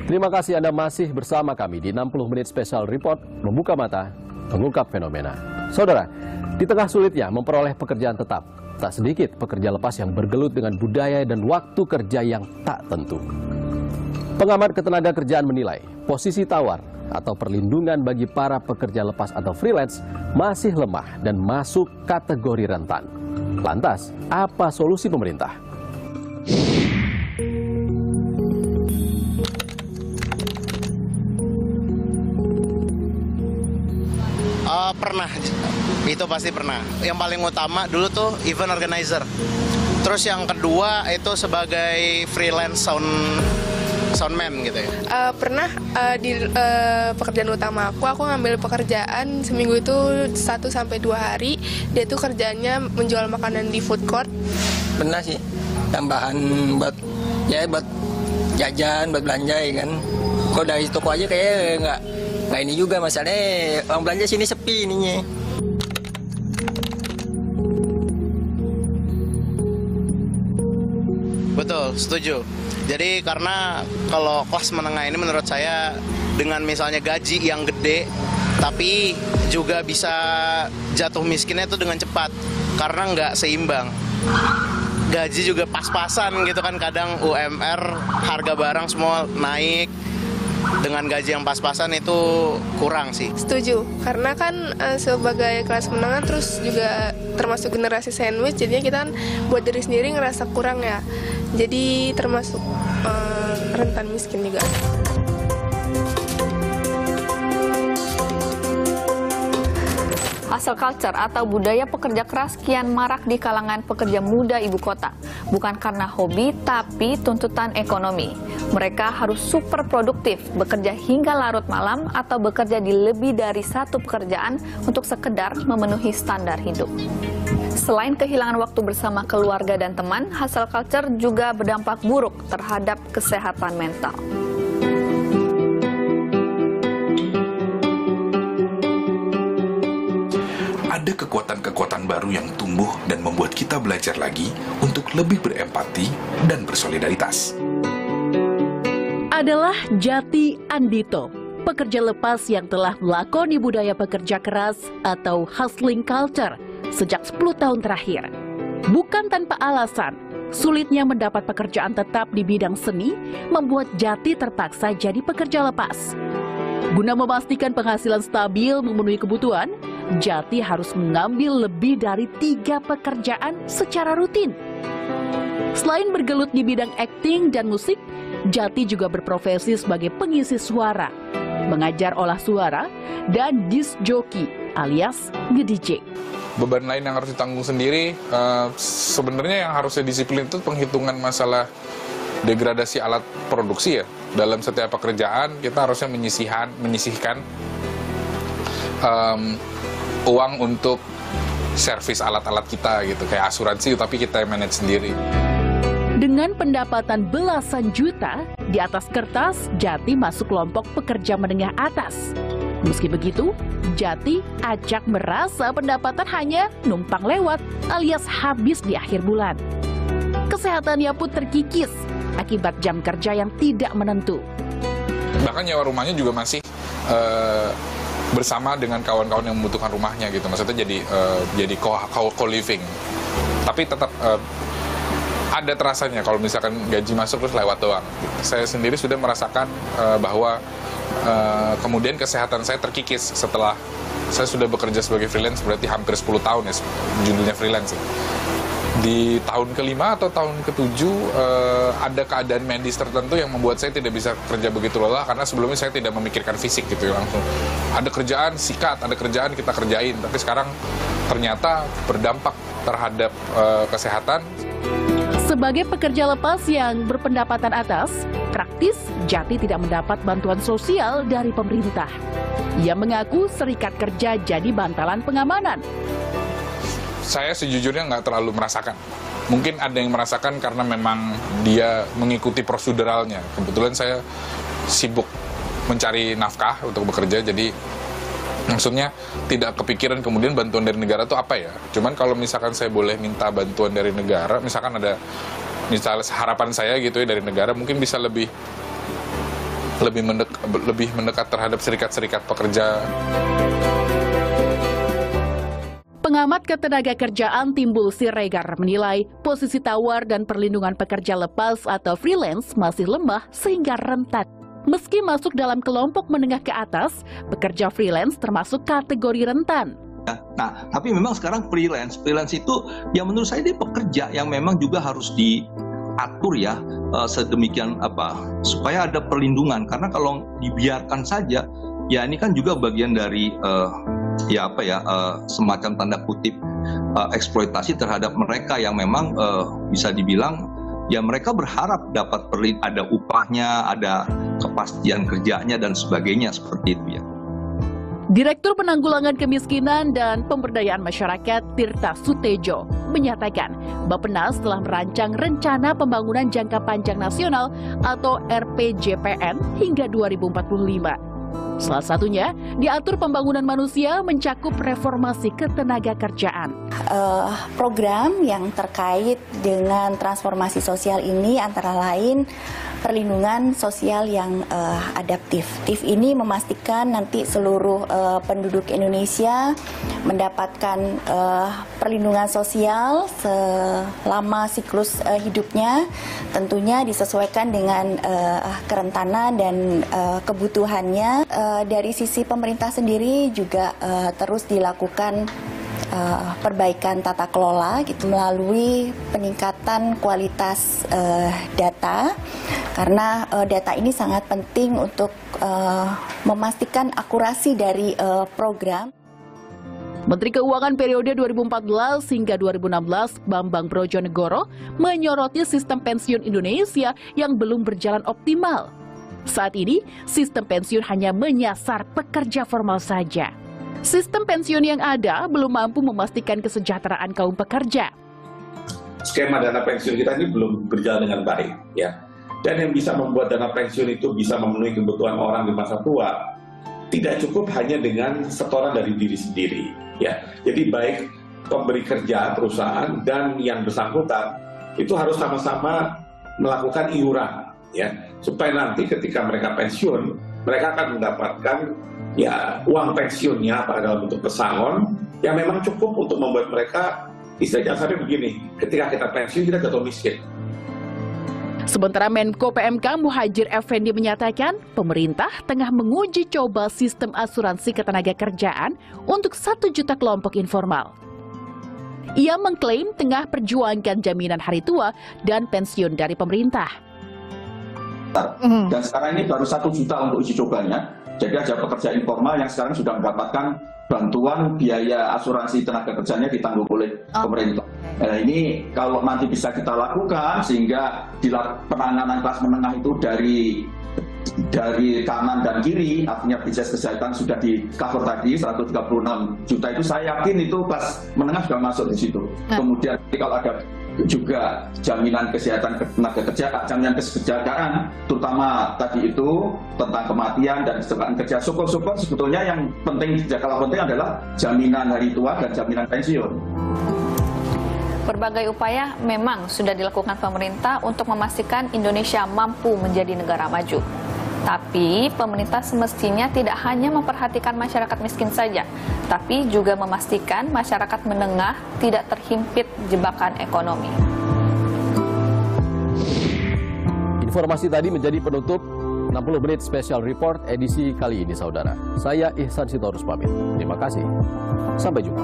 Terima kasih Anda masih bersama kami di 60 menit special report membuka mata, mengungkap fenomena. Saudara, di tengah sulitnya memperoleh pekerjaan tetap, tak sedikit pekerja lepas yang bergelut dengan budaya dan waktu kerja yang tak tentu. Pengamat ketenaga kerjaan menilai posisi tawar atau perlindungan bagi para pekerja lepas atau freelance masih lemah dan masuk kategori rentan. Lantas, apa solusi pemerintah? Pernah, itu pasti pernah. Yang paling utama dulu tuh event organizer. Terus yang kedua itu sebagai freelance soundman gitu ya. Pernah di pekerjaan utama aku ngambil pekerjaan seminggu itu 1-2 hari. Dia tuh kerjanya menjual makanan di food court. Pernah sih, tambahan buat jajan, buat belanja ya kan. Kalau dari toko aja kayak nggak ini juga, masalahnya orang belanja sini sepi ininya. Betul, setuju. Jadi karena kalau kelas menengah ini menurut saya dengan misalnya gaji yang gede, tapi juga bisa jatuh miskinnya itu dengan cepat karena nggak seimbang. Gaji juga pas-pasan gitu kan, kadang UMR harga barang semua naik. Dengan gaji yang pas-pasan itu kurang sih. Setuju, karena kan sebagai kelas menengah terus juga termasuk generasi sandwich, jadinya kita kan buat diri sendiri ngerasa kurang ya. Jadi termasuk rentan miskin juga. Hustle culture atau budaya pekerja keras kian marak di kalangan pekerja muda ibu kota. Bukan karena hobi, tapi tuntutan ekonomi. Mereka harus super produktif, bekerja hingga larut malam atau bekerja di lebih dari satu pekerjaan untuk sekedar memenuhi standar hidup. Selain kehilangan waktu bersama keluarga dan teman, hustle culture juga berdampak buruk terhadap kesehatan mental. Ada kekuatan-kekuatan baru yang tumbuh dan membuat kita belajar lagi untuk lebih berempati dan bersolidaritas. Adalah Jati Andito, pekerja lepas yang telah melakoni budaya pekerja keras atau hustling culture sejak 10 tahun terakhir. Bukan tanpa alasan, sulitnya mendapat pekerjaan tetap di bidang seni membuat Jati terpaksa jadi pekerja lepas. Guna memastikan penghasilan stabil memenuhi kebutuhan, Jati harus mengambil lebih dari 3 pekerjaan secara rutin. Selain bergelut di bidang akting dan musik, Jati juga berprofesi sebagai pengisi suara, mengajar olah suara, dan disc jockey alias nge-DJ. Beban lain yang harus ditanggung sendiri, sebenarnya yang harusnya disiplin itu penghitungan masalah degradasi alat produksi ya. Dalam setiap pekerjaan kita harusnya menyisihkan uang untuk servis alat-alat kita gitu, kayak asuransi tapi kita yang manage sendiri. Dengan pendapatan belasan juta, di atas kertas Jati masuk kelompok pekerja menengah atas. Meski begitu, Jati acak merasa pendapatan hanya numpang lewat alias habis di akhir bulan. Kesehatannya pun terkikis akibat jam kerja yang tidak menentu. Bahkan nyewa rumahnya juga masih bersama dengan kawan-kawan yang membutuhkan rumahnya gitu. Maksudnya jadi co-living. Tapi tetap ada terasanya kalau misalkan gaji masuk terus lewat doang. Saya sendiri sudah merasakan bahwa kemudian kesehatan saya terkikis setelah saya sudah bekerja sebagai freelance, berarti hampir 10 tahun ya judulnya freelance ya. Di tahun ke-5 atau tahun ke-7 ada keadaan medis tertentu yang membuat saya tidak bisa kerja begitu lelah, karena sebelumnya saya tidak memikirkan fisik gitu ya, langsung ada kerjaan sikat, ada kerjaan kita kerjain, tapi sekarang ternyata berdampak terhadap kesehatan. Sebagai pekerja lepas yang berpendapatan atas, praktis Jati tidak mendapat bantuan sosial dari pemerintah. Ia mengaku serikat kerja jadi bantalan pengamanan. Saya sejujurnya nggak terlalu merasakan. Mungkin ada yang merasakan karena memang dia mengikuti proseduralnya. Kebetulan saya sibuk mencari nafkah untuk bekerja, jadi maksudnya tidak kepikiran kemudian bantuan dari negara itu apa ya. Cuman kalau misalkan saya boleh minta bantuan dari negara, misalkan ada misalnya harapan saya gitu ya dari negara, mungkin bisa lebih lebih mendekat terhadap serikat-serikat pekerja. Pengamat ketenagakerjaan Timbul Siregar menilai posisi tawar dan perlindungan pekerja lepas atau freelance masih lemah sehingga rentan. Meski masuk dalam kelompok menengah ke atas, pekerja freelance termasuk kategori rentan. Nah, tapi memang sekarang freelance itu yang menurut saya dia pekerja yang memang juga harus diatur ya sedemikian supaya ada perlindungan, karena kalau dibiarkan saja ya ini kan juga bagian dari semacam tanda kutip eksploitasi terhadap mereka yang memang bisa dibilang ya mereka berharap dapat ada upahnya, ada kepastian kerjanya dan sebagainya seperti itu ya. Direktur Penanggulangan Kemiskinan dan Pemberdayaan Masyarakat Tirta Sutejo menyatakan Bappenas telah merancang Rencana Pembangunan Jangka Panjang Nasional atau RPJPN hingga 2045. Salah satunya diatur pembangunan manusia mencakup reformasi ketenagakerjaan. Program yang terkait dengan transformasi sosial ini antara lain perlindungan sosial yang adaptif. TIF ini memastikan nanti seluruh penduduk Indonesia mendapatkan perlindungan sosial selama siklus hidupnya, tentunya disesuaikan dengan kerentanan dan kebutuhannya. Dari sisi pemerintah sendiri juga terus dilakukan perbaikan tata kelola gitu melalui peningkatan kualitas data, karena data ini sangat penting untuk memastikan akurasi dari program. Menteri Keuangan periode 2014 hingga 2016 Bambang Brojonegoro menyoroti sistem pensiun Indonesia yang belum berjalan optimal. Saat ini, sistem pensiun hanya menyasar pekerja formal saja. Sistem pensiun yang ada belum mampu memastikan kesejahteraan kaum pekerja. Skema dana pensiun kita ini belum berjalan dengan baik, ya. Dan yang bisa membuat dana pensiun itu bisa memenuhi kebutuhan orang di masa tua, tidak cukup hanya dengan setoran dari diri sendiri, ya. Jadi baik pemberi kerja, perusahaan, dan yang bersangkutan itu harus sama-sama melakukan iuran, ya, supaya nanti ketika mereka pensiun, mereka akan mendapatkan ya uang pensiunnya pada dalam bentuk pesangon yang memang cukup untuk membuat mereka istilahnya sampai begini, ketika kita pensiun kita jatuh miskin. Sementara Menko PMK Muhadjir Effendi menyatakan pemerintah tengah menguji coba sistem asuransi ketenagakerjaan untuk 1 juta kelompok informal. Ia mengklaim tengah perjuangkan jaminan hari tua dan pensiun dari pemerintah. Dan sekarang ini baru 1 juta untuk uji cobanya. Jadi ada pekerja informal yang sekarang sudah mendapatkan bantuan biaya asuransi tenaga kerjanya ditanggung oleh pemerintah. Nah, ini kalau nanti bisa kita lakukan sehingga di penanganan kelas menengah itu dari kanan dan kiri, artinya BPJS Kesehatan sudah di cover tadi 136 juta itu, saya yakin itu kelas menengah sudah masuk di situ. Kemudian kalau ada juga jaminan kesehatan tenaga kerja, jaminan kesejahteraan, terutama tadi itu tentang kematian dan kecelakaan kerja. Syukur-syukur sebetulnya yang penting, kalau penting adalah jaminan hari tua dan jaminan pensiun. Berbagai upaya memang sudah dilakukan pemerintah untuk memastikan Indonesia mampu menjadi negara maju. Tapi pemerintah semestinya tidak hanya memperhatikan masyarakat miskin saja, tapi juga memastikan masyarakat menengah tidak terhimpit jebakan ekonomi. Informasi tadi menjadi penutup 60 menit special report edisi kali ini, saudara. Saya Ihsan Sitorus pamit. Terima kasih. Sampai jumpa.